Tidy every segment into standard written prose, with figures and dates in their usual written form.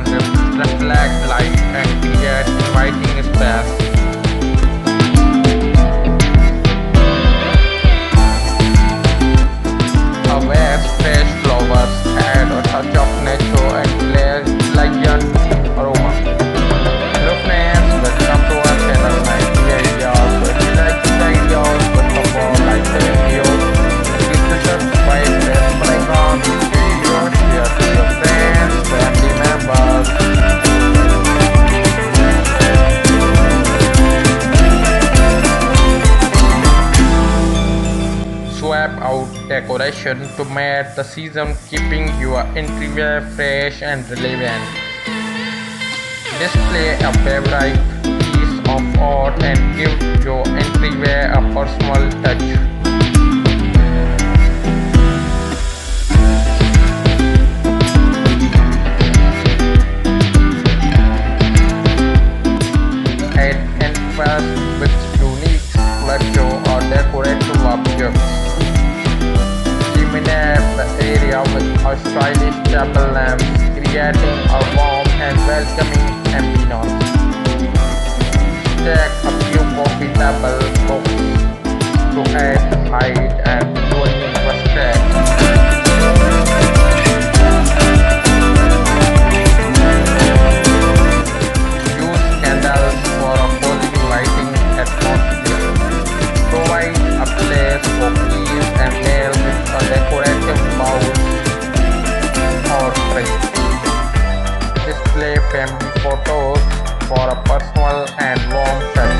and reflect light and create inviting space. A vase, fresh flowers add a touch of nature and pleasant aroma. Hello friends, welcome to our channel 90 Ideas. So if you like these ideas, first of all, like the video, click the subscribe, press the icon, this video, share to your friends, family members. Swap out decoration to match the season, keeping your entryway fresh and relevant. Display a favorite piece of art and give your entryway a personal touch. Add contrast with unique sculpture or decorative objects. Illuminate the area with a stylish chapel lamp, creating a warm and welcoming ambience. Stack a few coffee table books to add height and joining the stack. Use candles for a cozy lighting atmosphere. Provide a place for keys and nails with a decorative bowl or tray. Display family photos for a personal and warm touch.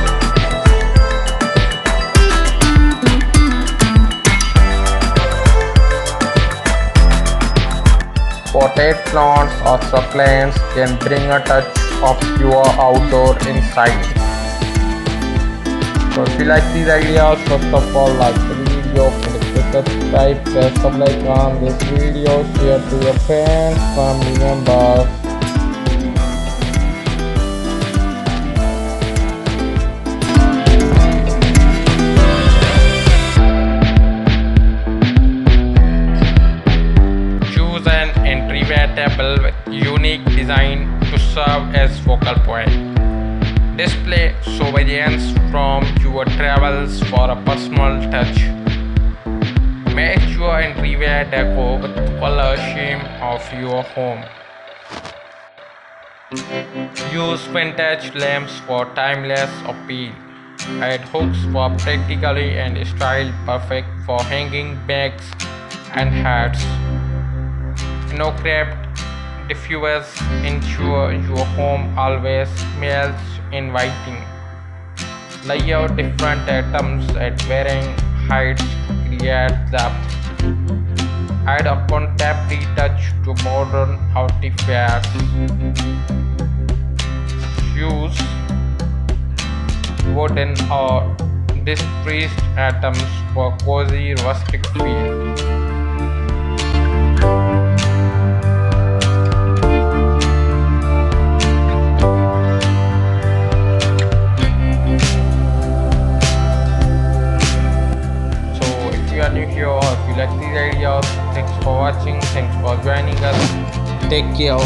Potted plants or succulents can bring a touch of your outdoor insight. So if you like these ideas, first of all, like the video, click the subscribe, press the like on this video, share to your friends, family members. Choose an entryway table with unique design to serve as focal point. Display souvenirs from your travels for a personal touch. Match your entryway decor with the color scheme of your home. Use vintage lamps for timeless appeal. Add hooks for practically and style perfect for hanging bags and hats. Snow-capped diffusers ensure your home always smells inviting. Lay out different items at varying heights to create depth. Add a contemporary touch to modern artifacts. Use wooden or distressed items for cozy rustic feel. New here, or if you like these ideas, thanks for watching, thanks for joining us, take care.